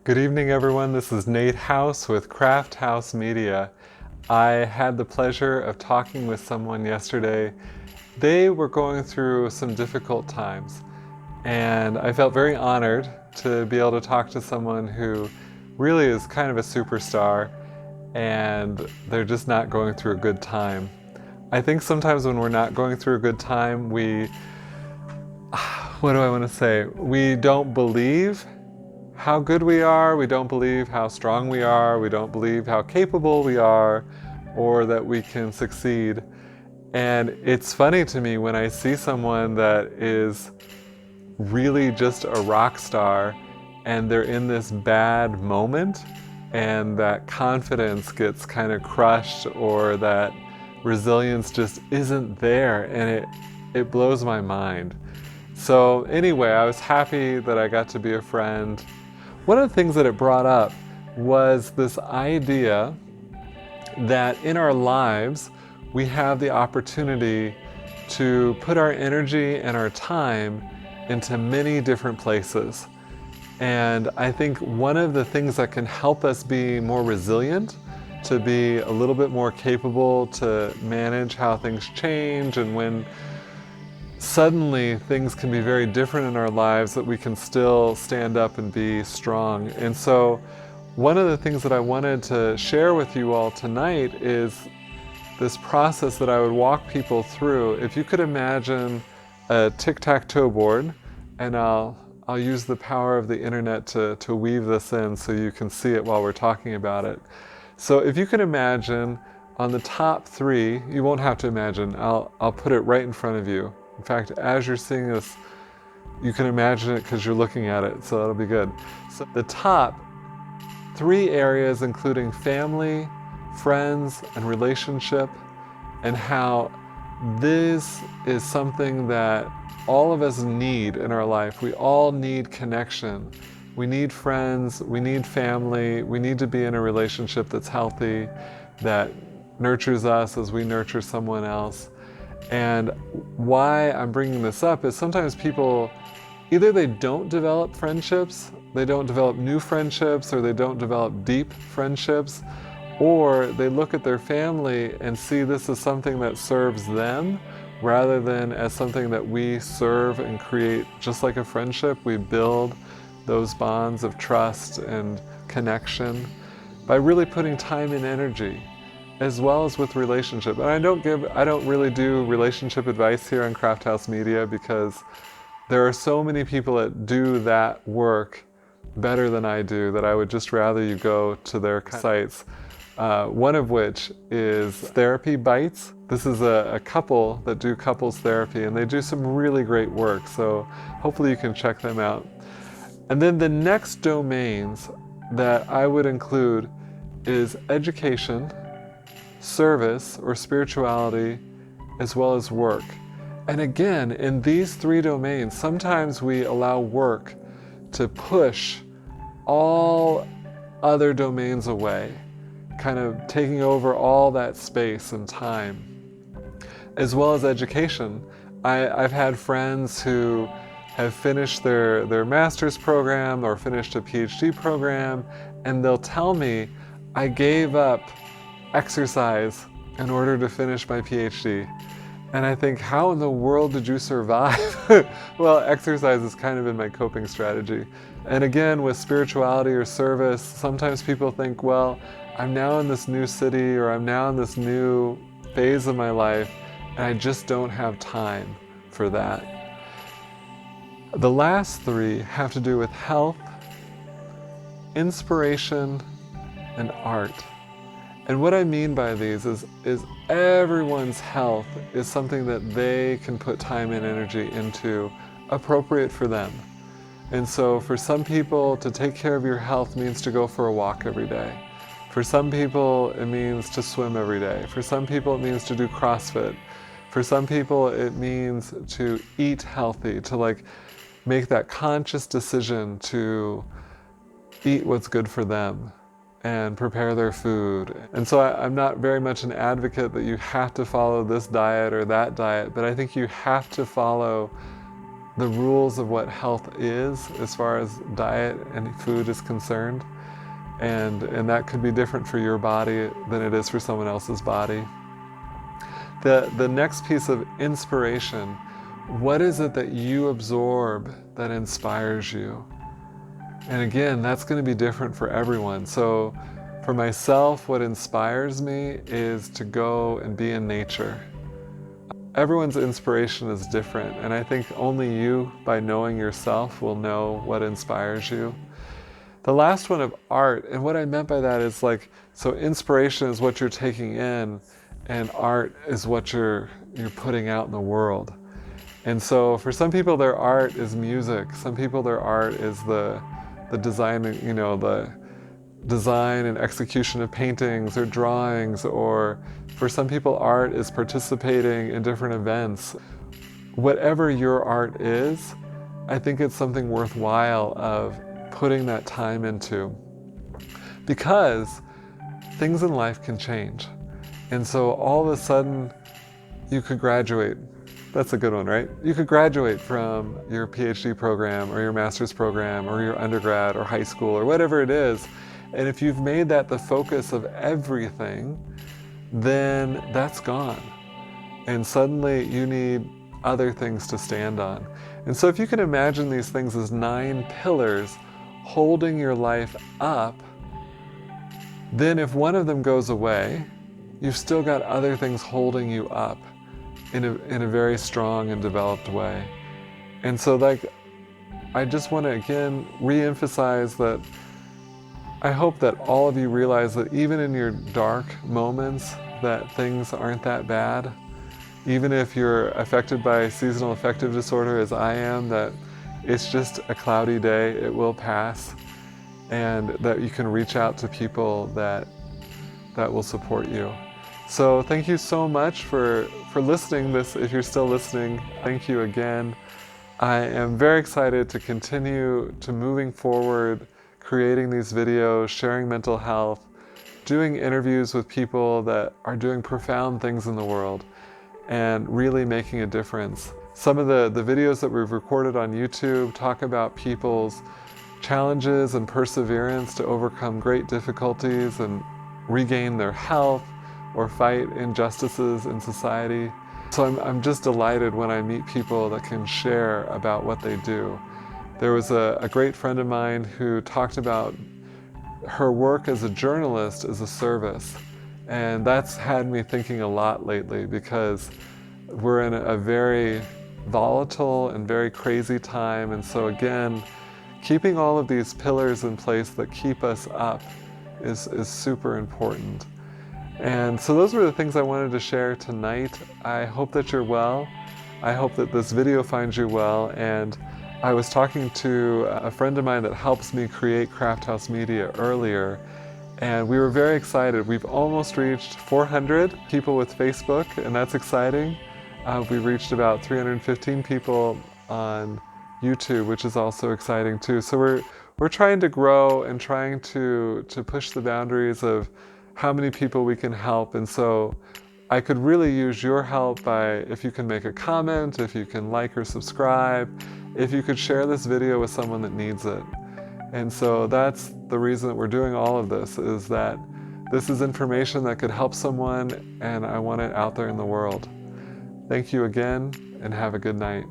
Good evening, everyone. This is Nate House with Craft House Media. I had the pleasure of talking with someone yesterday. They were going through some difficult times, and I felt very honored to be able to talk to someone who really is kind of a superstar, and they're just not going through a good time. I think sometimes when we're not going through a good time, what do I want to say? We don't believe how good we are, we don't believe how strong we are, we don't believe how capable we are, or that we can succeed. And it's funny to me when I see someone that is really just a rock star and they're in this bad moment and that confidence gets kind of crushed or that resilience just isn't there, and it blows my mind. So anyway, I was happy that I got to be a friend. One of the things that it brought up was this idea that in our lives, we have the opportunity to put our energy and our time into many different places. And I think one of the things that can help us be more resilient, to be a little bit more capable to manage how things change, and when suddenly things can be very different in our lives, that we can still stand up and be strong. And so one of the things that I wanted to share with you all tonight is this process that I would walk people through. If you could imagine a tic-tac-toe board, and I'll use the power of the internet to weave this in so you can see it while we're talking about it. So if you can imagine on the top three, you won't have to imagine, I'll put it right in front of you. In fact, as you're seeing this, you can imagine it because you're looking at it, so that'll be good. So the top three areas, including family, friends, and relationship, and how this is something that all of us need in our life. We all need connection. We need friends, we need family, we need to be in a relationship that's healthy, that nurtures us as we nurture someone else. And why I'm bringing this up is sometimes people, either they don't develop friendships, they don't develop new friendships, or they don't develop deep friendships, or they look at their family and see this as something that serves them rather than as something that we serve and create. Just like a friendship, we build those bonds of trust and connection by really putting time and energy, as well as with relationship. And I don't really do relationship advice here on Craft House Media, because there are so many people that do that work better than I do, that I would just rather you go to their sites. One of which is Therapy Bites. This is a couple that do couples therapy, and they do some really great work, so hopefully you can check them out. And then the next domains that I would include is education, service or spirituality, as well as work. And again, in these three domains, sometimes we allow work to push all other domains away, kind of taking over all that space and time. As well as education. I've had friends who have finished their master's program or finished a PhD program, and they'll tell me, I gave up exercise in order to finish my PhD. And I think, how in the world did you survive? Well, exercise has kind of been my coping strategy. And again, with spirituality or service, sometimes people think, well, I'm now in this new city, or I'm now in this new phase of my life, and I just don't have time for that. The last three have to do with health, inspiration, and art. And what I mean by these is everyone's health is something that they can put time and energy into, appropriate for them. And so for some people, to take care of your health means to go for a walk every day. For some people, it means to swim every day. For some people, it means to do CrossFit. For some people, it means to eat healthy, to make that conscious decision to eat what's good for them and prepare their food. And so I'm not very much an advocate that you have to follow this diet or that diet, but I think you have to follow the rules of what health is as far as diet and food is concerned. And that could be different for your body than it is for someone else's body. The next piece of inspiration, what is it that you absorb that inspires you? And again, that's going to be different for everyone. So for myself, what inspires me is to go and be in nature. Everyone's inspiration is different, and I think only you, by knowing yourself, will know what inspires you. The last one of art, and what I meant by that is like, so inspiration is what you're taking in, and art is what you're putting out in the world. And so for some people, their art is music. Some people, their art is the design, the design and execution of paintings or drawings, or for some people, art is participating in different events. Whatever your art is, I think it's something worthwhile of putting that time into, because things in life can change. And so all of a sudden you could graduate. That's a good one, right? You could graduate from your PhD program or your master's program or your undergrad or high school or whatever it is. And if you've made that the focus of everything, then that's gone. And suddenly you need other things to stand on. And so if you can imagine these things as 9 pillars holding your life up, then if one of them goes away, you've still got other things holding you up in a very strong and developed way. And so I just want to again re-emphasize that I hope that all of you realize that even in your dark moments, that things aren't that bad. Even if you're affected by seasonal affective disorder as I am, that it's just a cloudy day, it will pass, and that you can reach out to people that will support you. So thank you so much for listening. If you're still listening, thank you again. I am very excited to continue to moving forward, creating these videos, sharing mental health, doing interviews with people that are doing profound things in the world and really making a difference. Some of the videos that we've recorded on YouTube talk about people's challenges and perseverance to overcome great difficulties and regain their health or fight injustices in society. So I'm just delighted when I meet people that can share about what they do. There was a great friend of mine who talked about her work as a journalist as a service. And that's had me thinking a lot lately, because we're in a very volatile and very crazy time. And so again, keeping all of these pillars in place that keep us up is super important. And so those were the things I wanted to share tonight. I hope that you're well. I hope that this video finds you well. And I was talking to a friend of mine that helps me create Craft House Media earlier, and we were very excited. We've almost reached 400 people with Facebook, and that's exciting. We've reached about 315 people on YouTube, which is also exciting too. So we're trying to grow and trying to push the boundaries of how many people we can help. And so I could really use your help by, if you can make a comment, if you can like or subscribe, if you could share this video with someone that needs it. And so that's the reason that we're doing all of this, is that this is information that could help someone, and I want it out there in the world. Thank you again, and have a good night.